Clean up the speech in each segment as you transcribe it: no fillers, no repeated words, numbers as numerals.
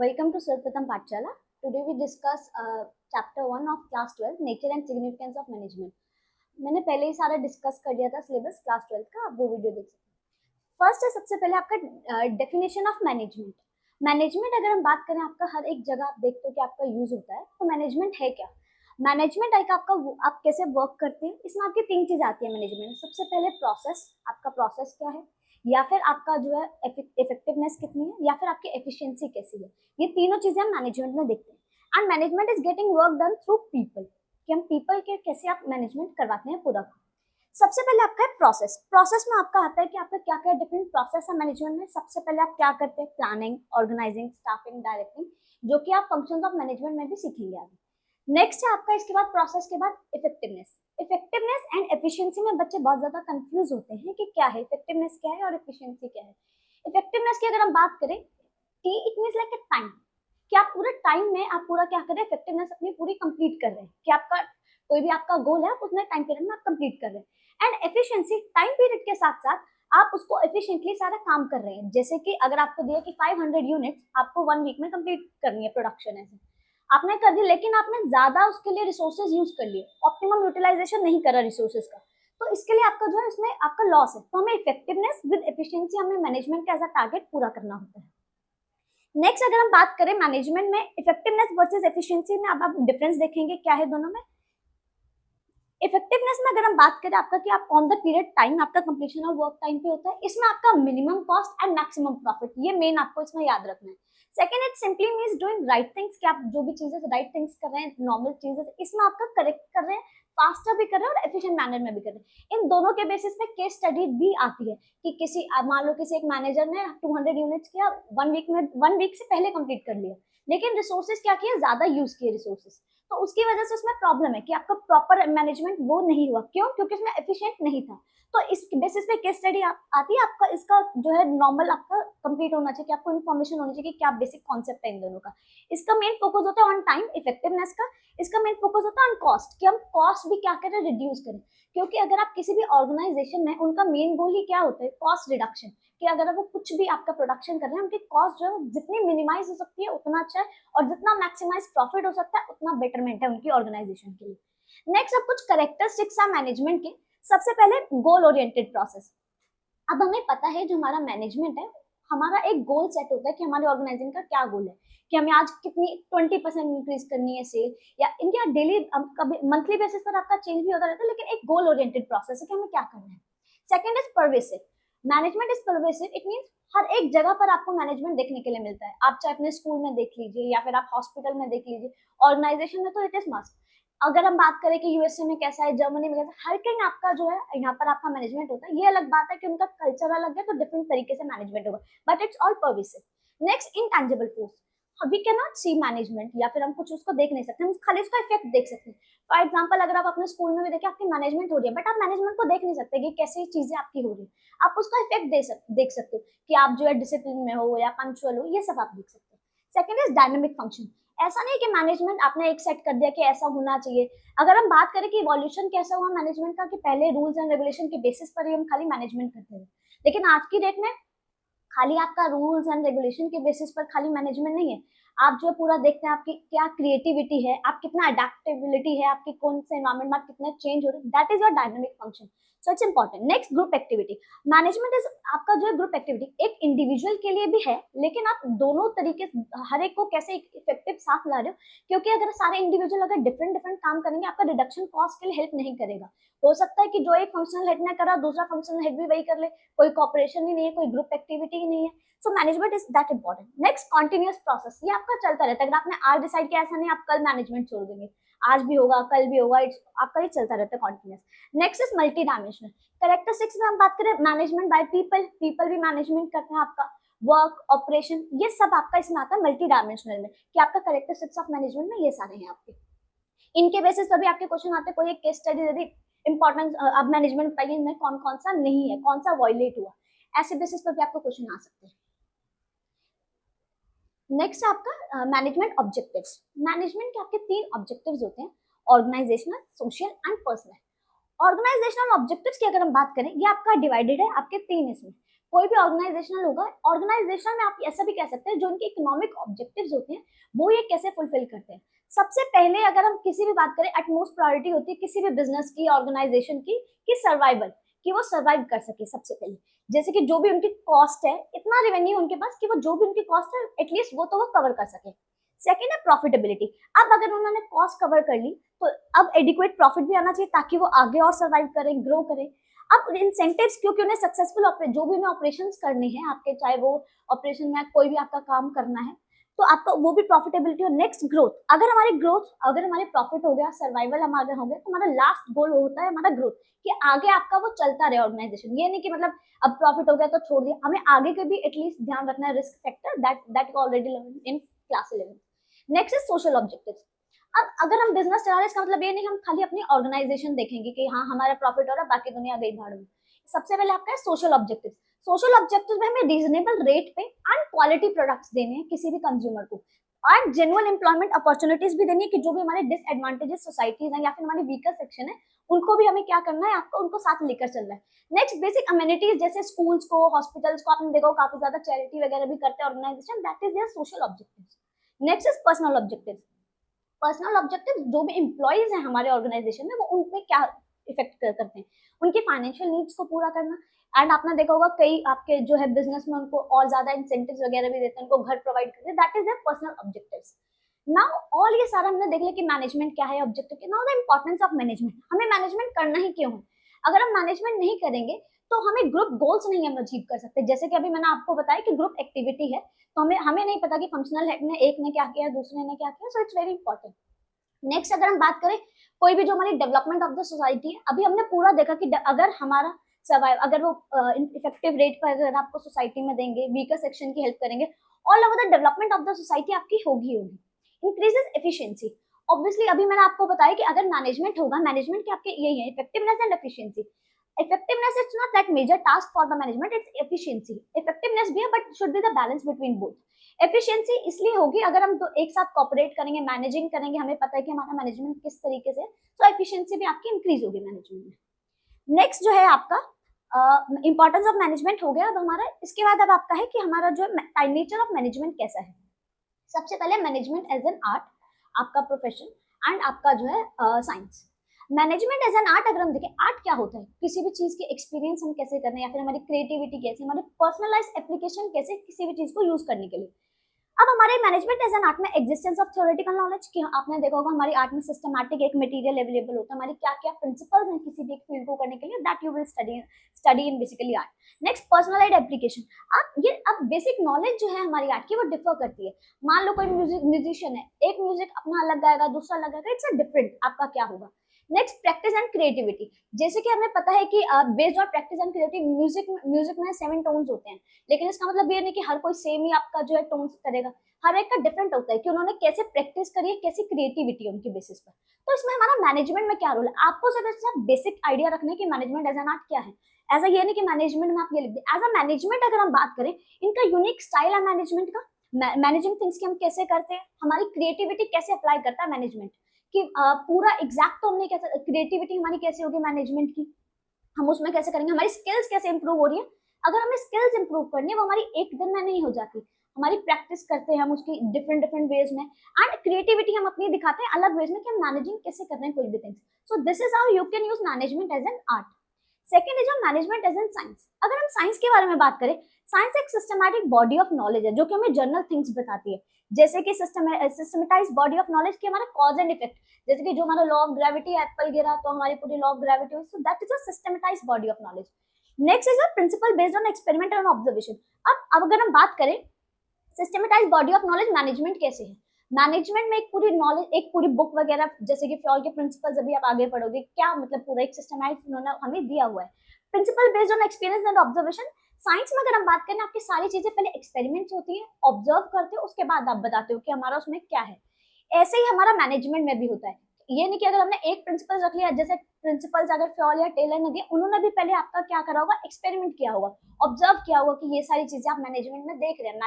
Welcome to Sarvatam Pathshala. Today we discuss chapter 1 of class 12 nature and significance of management. मैंने पहले ही सारा discuss कर दिया था सिलेबस क्लास 12 का, आप वो वीडियो देख सकते हैं। फर्स्ट है सबसे पहले आपका डेफिनेशन ऑफ मैनेजमेंट। मैनेजमेंट अगर हम बात करें, आपका हर एक जगह आप देखते हो कि आपका यूज होता है, तो मैनेजमेंट है क्या? मैनेजमेंट एक आपका आप कैसे वर्क करते हैं, इसमें आपकी तीन चीज आती है मैनेजमेंट में। सबसे पहले प्रोसेस, आपका प्रोसेस क्या है, या फिर आपका जो है इफेक्टिवनेस कितनी है, या फिर आपकी एफिशिएंसी कैसी है। ये तीनों चीजें हम मैनेजमेंट में देखते हैं। And management is getting work done through people, कि हम पीपल के कैसे आप मैनेजमेंट करवाते हैं पूरा। सबसे पहले आपका है प्रोसेस। प्रोसेस में आपका आता है कि आपका क्या क्या डिफरेंट प्रोसेस है मैनेजमेंट में। सबसे पहले आप क्या करते हैं, प्लानिंग, ऑर्गेनाइजिंग, स्टाफिंग, डायरेक्टिंग, जो कि आप फंक्शंस ऑफ मैनेजमेंट में भी सीखेंगे आगे। नेक्स्ट है आपका इसके बाद प्रोसेस के बाद इफेक्टिवनेस। इफेक्टिवनेस एंड एफिशिएंसी में बच्चे बहुत ज्यादा कंफ्यूज होते हैं कि क्या है इफेक्टिवनेस, क्या है और एफिशिएंसी क्या है। इफेक्टिवनेस की अगर हम बात करें, T it means like a time, कि आप पूरे टाइम में आप पूरा क्या कर रहे हैं, इफेक्टिवनेस अपनी पूरी कंप्लीट कर रहे हैं, कि आपका कोई भी आपका गोल है आप उतने टाइम पीरियड में आप कंप्लीट कर रहे हैं। एंड एफिशिएंसी टाइम पीरियड के साथ साथ आप उसको एफिशिएंटली सारा काम कर रहे हैं। जैसे कि अगर आपको दिया कि 500 यूनिट्स आपको 1 वीक में कंप्लीट करनी है प्रोडक्शन, ऐसे आपने कर दी, लेकिन आपने ज्यादा उसके लिए रिसोर्सेज यूज कर लिए, ऑप्टिमम यूटिलाइजेशन नहीं करा रिसोर्सेज का, तो इसके लिए आपका जो है इसमें आपका लॉस है। तो हमें इफेक्टिवनेस विद एफिशिएंसी हमें मैनेजमेंट का एज अ टारगेट पूरा करना होता है। नेक्स्ट अगर हम बात करें मैनेजमेंट में इफेक्टिवनेस वर्सेस एफिशिएंसी में, अब आप डिफरेंस देखेंगे क्या है दोनों में। इफेक्टिवनेस में अगर हम बात करें आपका कि आप ऑन द पीरियड टाइम आपका कंप्लीशन ऑफ वर्क टाइम पे होता है, इसमें आपका minimum cost and maximum profit, ये मेन आपको इसमें याद रखना है। Second, it simply means doing right things, कि आप जो भी चीजें राइट थिंग्स कर रहे हैं, नॉर्मल चीजें इसमें आपका करेक्ट कर रहे हैं, फास्टर भी कर रहे हैं और एफिशिएंट मैनर में भी कर रहे हैं। इन दोनों के बेसिस पे केस स्टडी भी आती है कि किसी मान लो किसी एक मैनेजर ने 200 यूनिट्स किया 1 वीक में, 1 वीक से पहले कंप्लीट कर लिया, लेकिन रिसोर्सेज क्या किया, ज्यादा यूज किए रिसोर्सेज, तो उसकी वजह से उसमें प्रॉब्लम है कि आपका प्रॉपर मैनेजमेंट वो नहीं हुआ। क्यों? क्योंकि उसमें एफिशिएंट नहीं था। तो इस बेसिस पे केस स्टडी आती है, आपका इसका जो है नॉर्मल आपका कंप्लीट होना चाहिए, कि आपको इन्फॉर्मेशन होनी चाहिए कि क्या बेसिक कॉन्सेप्ट है इन दोनों का। इसका मेन फोकस होता है ऑन टाइम इफेक्टिवनेस का। इसका मेन फोकस होता है ऑन कॉस्ट, कि हम कॉस्ट भी क्या करें, रिड्यूस करें। क्योंकि अगर आप किसी भी ऑर्गेनाइजेशन में, उनका मेन गोल ही क्या होता है, कॉस्ट रिडक्शन, कि अगर वो कुछ भी आपका प्रोडक्शन कर रहे हैं, उनकी कॉस्ट जो है जितनी मिनिमाइज हो सकती है उतना अच्छा है, और जितना मैक्सिमाइज प्रॉफिट हो सकता है उतना बेटरमेंट है उनकी ऑर्गेनाइजेशन के लिए। नेक्स्ट अब कुछ कैरेक्टरिस्टिक्स है मैनेजमेंट के। सबसे पहले गोल ओरिएंटेड प्रोसेस। अब हमें पता है जो हमारा मैनेजमेंट है, हमारा एक गोल सेट होता है कि हमारे ऑर्गेनाइजेशन का क्या गोल है, कि हमें आज कितनी 20% इंक्रीज करनी है सेल, या इनका डेली कभी मंथली बेसिस पर आपका चेंज भी होता रहता है, लेकिन एक गोल ओरिएंटेड प्रोसेस है कि हमें क्या करना है। Second is pervasive. Management is pervasive, it means हर एक जगह पर आपको मैनेजमेंट देखने के लिए मिलता है। आप चाहे अपने स्कूल में देख लीजिए या फिर आप हॉस्पिटल में देख लीजिए, ऑर्गेनाइजेशन में तो इट इज मस्ट। अगर हम बात करें कि यूएसए में कैसा है, जर्मनी में कैसा है, हर कहीं आपका जो है यहाँ पर आपका मैनेजमेंट होता है। ये अलग बात है कि उनका कल्चर अलग है, तो डिफरेंट तरीके से मैनेजमेंट होगा, but it's all pervasive. Next, intangible force. We can not see management, या फिर हम कुछ उसको देख नहीं सकते, हम खाली उसका इफेक्ट देख सकते हैं। फॉर एग्जाम्पल, अगर आप अपने स्कूल में भी देखें आपकी मैनेजमेंट हो रही है, बट आप मैनेजमेंट को देख नहीं सकते कि कैसी चीजें आपकी हो रही है। आप उसका इफेक्ट देख सकते हो कि आप जो है डिसिप्लिन में हो या पंक्चुअल हो, ये सब आप देख सकते हो। Second is dynamic function. ऐसा नहीं कि मैनेजमेंट आपने एक सेट कर दिया कि ऐसा होना चाहिए। अगर हम बात करें कि इवोल्यूशन कैसा हुआ मैनेजमेंट का, कि पहले रूल्स एंड रेगुलेशन के बेसिस पर ही हम खाली मैनेजमेंट करते थे, लेकिन आज की डेट में खाली आपका रूल्स एंड रेगुलेशन के बेसिस पर खाली मैनेजमेंट नहीं है। आप जो पूरा देखते हैं आपकी क्या क्रिएटिविटी है, आप कितना अडेप्टेबिलिटी है, आपकी कौन से एनवायरमेंट में आप कितना चेंज हो रहे हैं, that is your dynamic function. So it's important. Next, group activity. Management is आपका जो है ग्रुप एक्टिविटी एक इंडिविजुअल के लिए भी है, लेकिन आप दोनों तरीके हर एक को कैसे इफेक्टिव साथ ला रहे हो। क्योंकि अगर सारे इंडिविजुअल अगर डिफरेंट डिफरेंट काम करेंगे, आपका रिडक्शन कॉस्ट के लिए हेल्प नहीं करेगा। हो सकता है कि जो एक फंक्शनल हेड ने करा दूसरा फंक्शनल हेड भी वही कर ले, कोई कॉपरेशन ही नहीं है, कोई ग्रुप एक्टिविटी ही नहीं है। So management is that important. Next, continuous process. ये आपका चलता रहता है। अगर आपने आज डिसाइड किया, ऐसा नहीं आप कल मैनेजमेंट छोड़ देंगे, आज भी होगा कल भी होगा, आपका ये चलता रहता है continuous. Next is multi dimensional. Characteristics में हम बात करें मैनेजमेंट बाय पीपल, पीपल भी मैनेजमेंट करते हैं आपका, वर्क, ऑपरेशन, ये सब आपका इसमें आता है मल्टी डायमेंशनल में, कि आपका कैरेक्टरिस्टिक्स ऑफ मैनेजमेंट में ये सारे हैं आपके। इनके बेसिस पर भी आपके क्वेश्चन आते हैं। कोई एक केस स्टडी यदि इंपॉर्टेंस अब मैनेजमेंट बताइए इनमें कौन कौन सा नहीं है, कौन सा वायलेट हुआ, ऐसे बेसिस पर भी आपको क्वेश्चन आ सकते हैं। नेक्स्ट आपका मैनेजमेंट ऑब्जेक्टिव्स। मैनेजमेंट के आपके 3 ऑब्जेक्टिव्स होते हैं, organisational, social and personal. Organisational objectives की अगर हम बात करें, ये आपका डिवाइडेड है आपके 3 इसमें। कोई भी ऑर्गेनाइजेशनल होगा, ऑर्गेनाइजेशन में आप ऐसा भी कह सकते हैं जो उनके इकोनॉमिक ऑब्जेक्टिव्स होते हैं वो ये कैसे फुलफिल करते हैं। सबसे पहले अगर हम किसी भी बात करें, एटमोस्ट प्रायोरिटी होती है किसी भी बिजनेस की, ऑर्गेनाइजेशन की, कि सर्वाइवल, कि वो सर्वाइव कर सके सबसे पहले। जैसे कि जो भी उनकी कॉस्ट है, इतना रेवेन्यू उनके पास कि वो जो भी उनकी कॉस्ट है एटलीस्ट वो तो वो कवर कर सके। सेकेंड है प्रॉफिटेबिलिटी। अब अगर उन्होंने कॉस्ट कवर कर ली तो अब एडिक्वेट प्रॉफिट भी आना चाहिए ताकि वो आगे और सर्वाइव करें, ग्रो करें। अब इंसेंटिव्स, क्योंकि उन्हें सक्सेसफुल जो भी उन्हें ऑपरेशंस करने हैं आपके, चाहे वो ऑपरेशन में कोई भी आपका काम करना है तो आपका वो भी प्रॉफिटेबिलिटी। और नेक्स्ट ग्रोथ, अगर हमारी ग्रोथ, अगर हमारे प्रॉफिट हो गया, सर्वाइवल हम आगे हो गए, तो हमारा लास्ट गोल होता है हमारा ग्रोथ, कि आगे आपका वो चलता रहे ऑर्गेनाइजेशन। ये नहीं कि मतलब अब प्रॉफिट हो गया तो छोड़ दिया, हमें आगे के भी एटलीस्ट ध्यान रखना है, risk factor, that already learn in class 11। Next is social objectives. अब अगर हम बिजनेस चला रहे हैं इसका मतलब ये नहीं हम खाली अपनी ऑर्गेनाइजेशन देखेंगे कि हाँ हमारा प्रॉफिट हो रहा है बाकी दुनिया गई भाड़ में। सबसे पहले आपका है सोशल ऑब्जेक्टिव्स। सोशल ऑब्जेक्टिव्स में हमें रीजनेबल रेट पे एंड क्वालिटी प्रोडक्ट्स देने हैं किसी भी कंज्यूमर को, और जेन्युइन एम्प्लॉयमेंट अपॉर्चुनिटीज भी देनी है कि जो भी हमारे डिसएडवांटेजेस सोसाइटीज हैं या फिर हमारी वीकर सेक्शन है उनको भी हमें क्या करना है, आपको उनको साथ लेकर चलना है। नेक्स्ट बेसिक अम्यूनिटीज, जैसे स्कूल्स को, हॉस्पिटल्स को, आपने देखो काफी ज्यादा चैरिटी वगैरह भी करते हैं organisation, that is their social objectives. Next is personal objectives. Personal objective, जो भी एम्प्लॉयज हैं हमारे ऑर्गेनाइजेशन में वो उनमें क्या इफेक्ट करते हैं, उनकी फाइनेंशियल नीड्स को पूरा करना। एंड आपने देखा होगा कई आपके जो है बिजनेस में उनको और ज्यादा इंसेंटिव्स वगैरह भी देते हैं, उनको घर प्रोवाइड करते हैं, that is their personal objectives. Now all ये सारा हमने देख लिया कि मैनेजमेंट क्या है, objective. Now the importance of management, हमें मैनेजमेंट करना ही क्यों है। अगर हम मैनेजमेंट नहीं करेंगे तो हमें ग्रुप गोल्स नहीं हम अचीव कर सकते। जैसे कि अभी मैंने आपको बताया कि ग्रुप एक्टिविटी है तो हमें हमें नहीं पता कि फंक्शनल हेड ने एक ने क्या किया, दूसरे ने क्या किया, so it's very important. Next अगर हम बात करें कोई भी जो हमारी डेवलपमेंट ऑफ द सोसाइटी है, अभी हमने पूरा देखा कि अगर हमारा सर्वाइव, अगर वो इफेक्टिव रेट पर अगर आपको सोसाइटी में देंगे, वीकर सेक्शन की हेल्प करेंगे, all over the development of the society आपकी होगी। Increases efficiency. ऑब्वियसली अभी मैंने आपको बताया कि अगर मैनेजमेंट होगा, मैनेजमेंट के आपके यही है effectiveness and efficiency. Effectiveness it's not that major task for the management, it's efficiency. Effectiveness भी है but should be the balance between both. Efficiency इसलिए होगी अगर हम तो एक साथ कॉपरेट करेंगे, मैनेजिंग करेंगे, हमें पता है कि हमारा मैनेजमेंट किस तरीके से, तो एफिशिएंसी भी आपकी इंक्रीज होगी मैनेजमेंट में। नेक्स्ट जो है आपका इंपॉर्टेंस ऑफ मैनेजमेंट हो गया अब हमारा। इसके बाद अब आपका है कि हमारा जो नेचर ऑफ मैनेजमेंट कैसा है। सबसे पहले मैनेजमेंट एज एन आर्ट, आपका प्रोफेशन, एंड आपका जो है science. Management as an art, अगर हम देखें आर्ट क्या होता है, किसी भी चीज के एक्सपीरियंस हम कैसे करते हैं या फिर हमारी क्रिएटिविटी कैसे, हमारी पर्सनलाइज एप्लीकेशन कैसे किसी भी चीज को यूज करने के लिए। अब हमारे मैनेजमेंट एज एन आर्ट में एग्जिस्टेंस ऑफ थ्योरेटिकल नॉलेज की आपने देखा होगा हमारी आर्ट में सिस्टमैटिक एक मटेरियल अवेलेबल होता है, हमारी क्या क्या प्रिंसिपल्स हैं किसी भी एक फील्ड को करने के लिए, that you will study in basically art. Next personalised application. अब बेसिक नॉलेज जो है हमारी आर्ट की वो डिफर करती है। मान लो कोई म्यूजिशियन है, एक म्यूजिक अपना अलग गाएगा, दूसरा अलग गाएगा, इट्स अ डिफरेंट आपका क्या होगा। Next practice and creativity. जैसे कि हमें पता है कि based on practice and creative music में 7 टोन्स होते हैं, लेकिन इसका मतलब ये नहीं कि हर कोई सेम ही आपका जो है टोन्स करेगा, हर एक का डिफरेंट होता है कि उन्होंने कैसे प्रैक्टिस करी है, कैसी क्रिएटिविटी है उनकी बेसिस पर। तो इसमें हमारा मैनेजमेंट में क्या रोल है, आपको सिर्फ बेसिक आइडिया रखने की मैनेजमेंट एज एन आर्ट क्या है। ऐसा ये नहीं कि मैनेजमेंट में आप ये लिख दें। एज अ मैनेजमेंट अगर हम बात करें, इनका यूनिक स्टाइल है मैनेजमेंट का, मैनेजिंग थिंग्स की हम कैसे करते हैं, हमारी क्रिएटिविटी कैसे अप्लाई करता है मैनेजमेंट कि पूरा एग्जैक्ट तो हमने कैसे, क्रिएटिविटी हमारी कैसे होगी मैनेजमेंट की, हम उसमें कैसे करेंगे, हमारी स्किल्स कैसे इंप्रूव हो रही है। अगर हमें स्किल्स इंप्रूव करनी है वो हमारी एक दिन में नहीं हो जाती, हमारी प्रैक्टिस करते हैं हम उसकी डिफरेंट डिफरेंट वेज में, एंड क्रिएटिविटी हम अपनी दिखाते हैं अलग वेज में कि हम मैनेजिंग कैसे कर रहे हैं कोई भी things. So this is how you can use management as an art. Second is management as an science. अगर हम साइंस के बारे में बात करें, साइंस एक सिस्टमैटिक बॉडी ऑफ नॉलेज है जो कि हमें जनरल थिंग्स बताती है, जैसे कि सिस्टमेटाइज बॉडी ऑफ नॉलेज की हमारा कॉज एंड इफेक्ट, जैसे कि जो हमारा लॉ ऑफ ग्रेविटी, एप्पल गिरा तो हमारी पूरी लॉ ऑफ ग्रेविटी हुई, so that is a systematise body of knowledge. Next is a principle based on experiment and observation. अब अगर हम बात करें systematise body of knowledge management कैसे है, मैनेजमेंट में एक पूरी नॉलेज, एक पूरी बुक वगैरह, जैसे कि फ्यॉल के प्रिंसिपल्स अभी आप आगे पढ़ोगे, क्या मतलब पूरा एक सिस्टमाइज उन्होंने हमें दिया हुआ है। Principle based on experience and observation. Science में अगर हम बात करें, आपकी सारी चीजें पहले एक्सपेरिमेंट्स होती है, ऑब्जर्व करते हो, उसके बाद आप बताते हो कि हमारा उसमें क्या है। ऐसे ही हमारा मैनेजमेंट में भी होता है, ये नहीं कि अगर हमने एक प्रिंसिपल रख लिया, जैसे प्रिंसिपल्स अगर फ्यॉल या टेलर ने दिया, उन्होंने भी पहले आपका क्या करा होगा, एक्सपेरिमेंट किया होगा, ऑब्जर्व किया होगा कि ये सारी चीजें आप मैनेजमेंट में देख रहे हैं,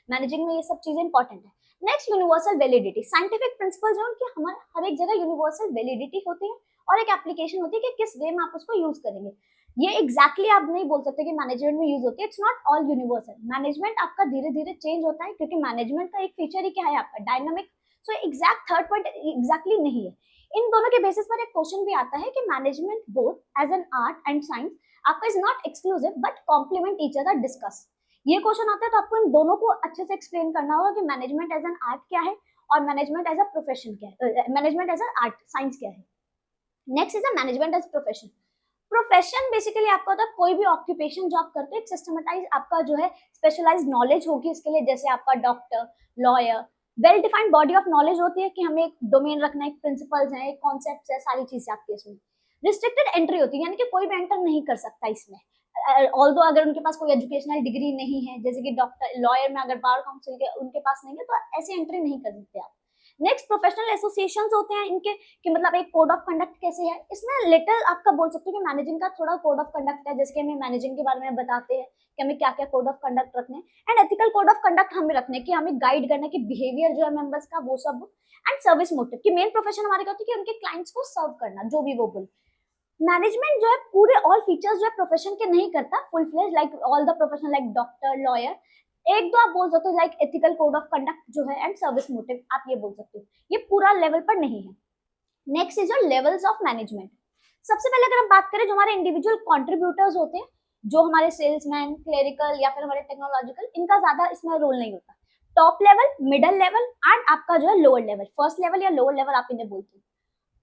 मैनेजिंग में ये सब चीजें इंपॉर्टेंट है। Next universal validity. Scientific principle जो है उनकी हमारे हर एक जगह यूनिवर्सल वैलिडिटी होती है और एक एप्लीकेशन होती है कि किस वे में आप उसको यूज करेंगे। ये एग्जैक्टली आप नहीं बोल सकते कि मैनेजमेंट में यूज होती है, it's not all universal. Management आपका धीरे धीरे चेंज होता है, क्योंकि मैनेजमेंट का एक फीचर ही क्या है आपका, dynamic. So exact third point exactly नहीं है। इन दोनों के बेसिस पर एक क्वेश्चन भी आता है कि management both as an art and science आपका is not exclusive but complement each other, discuss. ये क्वेश्चन आता है तो आपको इन दोनों को अच्छे से एक्सप्लेन करना होगा कि मैनेजमेंट एज एन आर्ट क्या है और मैनेजमेंट एज अ प्रोफेशन क्या है, management as a art science क्या है। Next is a management as profession. Profession basically आपका होता है कोई भी ऑक्यूपेशन जो आप करते हैं, सिस्टमेटाइज आपका जो है स्पेशलाइज नॉलेज होगी इसके लिए, जैसे आपका doctor, lawyer, well defined body of knowledge होती है कि हमें एक डोमेन रखना है, एक प्रिंसिपल्स हैं, एक कॉन्सेप्ट्स है, सारी चीजें आपकी इसमें। रिस्ट्रिक्टेड एंट्री होती है, यानी कि कोई भी एंटर नहीं कर सकता इसमें, ऑल्दो अगर उनके पास कोई एजुकेशनल डिग्री नहीं है, जैसे कि डॉक्टर, लॉयर में अगर बार काउंसिल के उनके पास नहीं है तो ऐसे एंट्री नहीं कर सकते आप। नेक्स्ट प्रोफेशनल एसोसिएशंस होते हैं इनके, कि मतलब एक कोड ऑफ कंडक्ट कैसे है, इसमें लिटिल आपका बोल सकते हो कि मैनेजिंग का थोड़ा कोड ऑफ कंडक्ट है, जैसे कि हमें मैनेजिंग के बारे में बताते हैं कि हमें क्या क्या कोड ऑफ कंडक्ट रखने हैं, and ethical code of conduct हमें रखने कि हमें गाइड करना कि बिहेवियर जो है मेंबर्स का वो सब, एंड सर्विस मोटिव कि मेन प्रोफेशन हमारे क्या होती है कि उनके क्लाइंट्स को सर्व करना, जो भी वो बोले। मैनेजमेंट जो है पूरे ऑल फीचर्स जो है प्रोफेशन के नहीं करता full fledge, like all the profession like doctor, lawyer, एक दो आप बोल सकते हो like ethical code of conduct जो है एंड सर्विस मोटिव, आप ये बोल सकते हो, ये पूरा लेवल पर नहीं है। Next is your levels of management. सबसे पहले अगर हम बात करें जो हमारे इंडिविजुअल कॉन्ट्रीब्यूटर्स होते हैं, जो हमारे सेल्समैन, क्लेरिकल या फिर हमारे टेक्नोलॉजिकल, इनका ज्यादा इसमें रोल नहीं होता। Top level, middle level and आपका जो है लोअर लेवल, फर्स्ट लेवल या लोअर लेवल आप इन्हें बोलते हैं।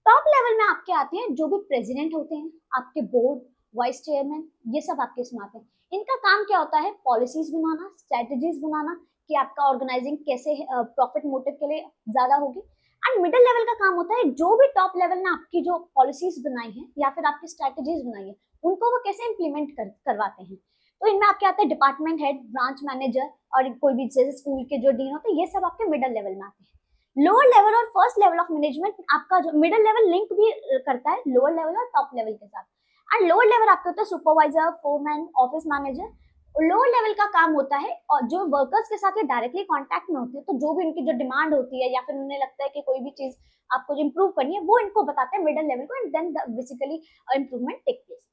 टॉप लेवल में आपके आते हैं जो भी प्रेसिडेंट होते हैं, आपके बोर्ड, वाइस चेयरमैन, ये सब आपके इसमें आते हैं। इनका काम क्या होता है, पॉलिसीज बनाना, स्ट्रेटेजीज बनाना कि आपका ऑर्गेनाइजिंग कैसे प्रॉफिट मोटिव के लिए ज्यादा होगी। एंड मिडिल लेवल का काम होता है जो भी टॉप लेवल ने आपकी जो पॉलिसीज बनाई है या फिर आपकी स्ट्रेटेजीज बनाई है उनको वो कैसे इंप्लीमेंट करवाते हैं। तो इनमें आपके आते हैं डिपार्टमेंट हेड, ब्रांच मैनेजर और कोई भी जैसे स्कूल के जो डीन होते हैं, ये सब आपके मिडिल लेवल में आते हैं। लोअर लेवल और फर्स्ट लेवल ऑफ मैनेजमेंट आपका जो मिडिल लेवल लिंक भी करता है लोअर लेवल और टॉप लेवल के साथ। एंड लोअर लेवल आपके होता है supervisor, foreman, office manager. Lower level का काम होता है और जो वर्कर्स के साथ ये डायरेक्टली कांटेक्ट में होते हैं, तो जो भी उनकी जो डिमांड होती है या फिर उन्हें लगता है कि कोई भी चीज आपको जो इंप्रूव करनी है वो इनको बताते हैं मिडिल लेवल को, and then basically improvement take place.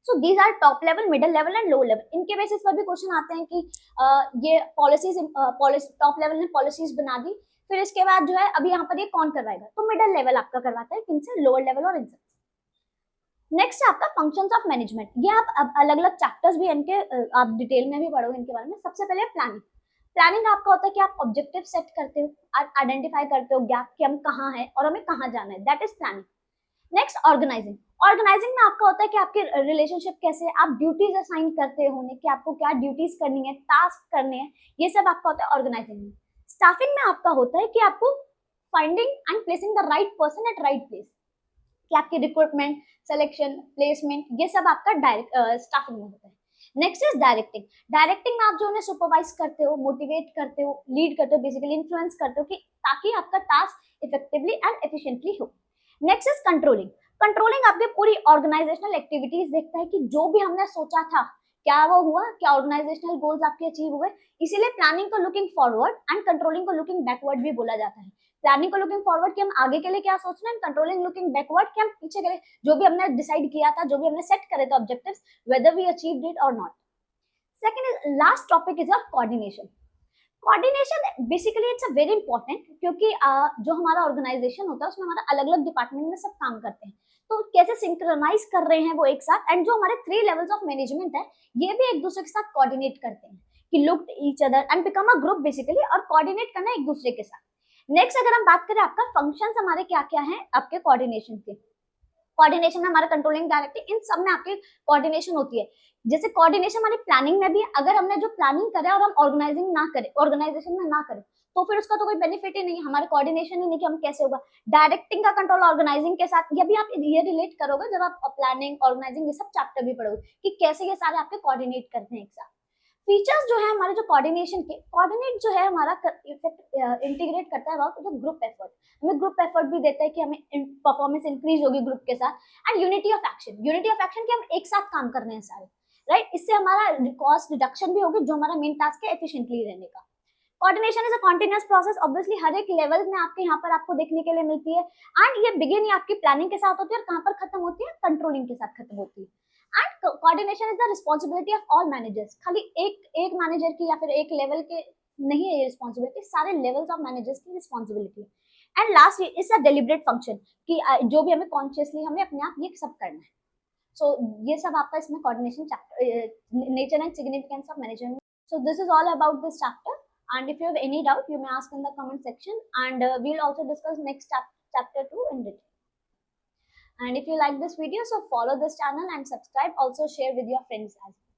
So these are top level, middle level and low level. इनके बेसिस पर भी क्वेश्चन आते हैं कि ये पॉलिसीज टॉप लेवल ने पॉलिसीज बना दी, फिर इसके बाद जो है अभी यहाँ पर ये कौन करवाएगा, तो मिडिल लेवल आपका करवाता है, किनसे, लोअर लेवल और इनसे। नेक्स्ट है आपका फंक्शंस ऑफ मैनेजमेंट। ये आप अलग अलग चैप्टर्स भी इनके आप डिटेल में भी पढ़ोगे इनके बारे में। सबसे पहले प्लानिंग। प्लानिंग आपका होता है कि आप ऑब्जेक्टिव सेट करते हो, आप आइडेंटिफाई करते हो गैप कि हम कहाँ हैं और हमें कहाँ जाना है, that is planning. Next organising. Organising में आपका होता है कि आपके रिलेशनशिप कैसे, आप ड्यूटीज असाइन करते हो कि आपको क्या ड्यूटीज करनी है, टास्क करने हैं, ये सब आपका होता है ऑर्गेनाइजिंग में। स्टाफिंग में आपका होता है कि आपको finding and placing the right person at right place, कि आपकी रिक्रूटमेंट, सिलेक्शन, प्लेसमेंट, ये सब आपका डायरेक्ट स्टाफिंग में होता है। Next is directing. डायरेक्टिंग में आप जो उन्हें सुपरवाइज करते हो, मोटिवेट करते हो, लीड करते हो, बेसिकली इन्फ्लुएंस करते हो कि ताकि आपका टास्क इफेक्टिवली एंड एफिशिएंटली हो। Next is controlling. कंट्रोलिंग आपकी पूरी ऑर्गेनाइजेशनल एक्टिविटीज देखता है कि जो भी हमने सोचा था क्या वो हुआ, क्या ऑर्गेनाइजेशनल गोल्स आपके अचीव हुए। इसीलिए प्लानिंग को लुकिंग फॉरवर्ड एंड कंट्रोलिंग को लुकिंग बैकवर्ड भी बोला जाता है। प्लानिंग को लुकिंग फॉरवर्ड कि हम आगे के लिए क्या सोच रहे हैं, कंट्रोलिंग लुकिंग बैकवर्ड कि हम पीछे के लिए जो भी हमने डिसाइड किया था, जो भी हमने सेट करे थे objectives, whether we achieved it और not. Second is last topic is coordination. Coordination basically it's a very important, क्योंकि जो हमारा ऑर्गेनाइजेशन होता है उसमें हमारा अलग अलग डिपार्टमेंट में सब काम करते हैं, तो कैसे सिंक्रोनाइज कर रहे हैं वो एक साथ। एंड जो हमारे 3 लेवल्स ऑफ मैनेजमेंट है ये भी एक दूसरे के साथ कोऑर्डिनेट करते हैं कि look each other and become a group basically, और कोऑर्डिनेट करना एक दूसरे के साथ। नेक्स्ट अगर हम बात करें आपका फंक्शंस हमारे क्या क्या हैं आपके कोऑर्डिनेशन के, कोऑर्डिनेशन में हमारा कंट्रोलिंग, डायरेक्टिंग, इन सब में आपकी कोऑर्डिनेशन होती है। जैसे कोऑर्डिनेशन हमारी प्लानिंग में भी, अगर हमने जो प्लानिंग करा और हम ऑर्गेनाइजिंग ना करें, ऑर्गेनाइजेशन में ना करें, तो फिर उसका तो कोई बेनिफिट ही नहीं है, हमारे कोऑर्डिनेशन ही नहीं कि हम कैसे होगा। डायरेक्टिंग का कंट्रोल ऑर्गेनाइजिंग के साथ, ये भी आप ये रिलेट करोगे जब आप प्लानिंग, ऑर्गेनाइजिंग ये सब चैप्टर भी पढ़ोगे कि कैसे ये सारे आपके कोऑर्डिनेट करते हैं एक साथ। फीचर्स जो है हमारे जो कोऑर्डिनेशन के, कोऑर्डिनेट जो है हमारा इफेक्ट इंटीग्रेट करता है अबाउट जो ग्रुप एफर्ट, हमें ग्रुप एफर्ट भी देता है कि हमें परफॉर्मेंस इंक्रीज होगी ग्रुप के साथ। And unity of action, unity of action कि हम एक साथ काम कर रहे हैं सारे, राइट, इससे हमारा कॉस्ट रिडक्शन भी होगी, जो हमारा मेन टास्क है एफिशिएंटली रहने का। Coordination is a continuous process, obviously हर एक लेवल में आपके यहाँ पर आपको देखने के लिए मिलती है। एंड ये बिगिन आपकी प्लानिंग के साथ होती है और कहाँ पर खत्म होती है, कंट्रोलिंग के साथ खत्म होती है। And coordination is the responsibility of all managers. खाली एक मैनेजर की या फिर एक लेवल के नहीं है ये रिस्पॉन्सिबिलिटी, सारे लेवल्स ऑफ मैनेजर्स की रिस्पॉन्सिबिलिटी है. And last is a deliberate function कि जो भी हमें कॉन्शियसली हमें अपने आप ये सब करना है. सो ये सब आपका इसमें coordination chapter, nature and significance of management. So this is all about this chapter. And if you have any doubt, you may ask in the comment section, and we'll also discuss next chapter 2 in detail. And if you like this video, so follow this channel and subscribe. Also share with your friends as well.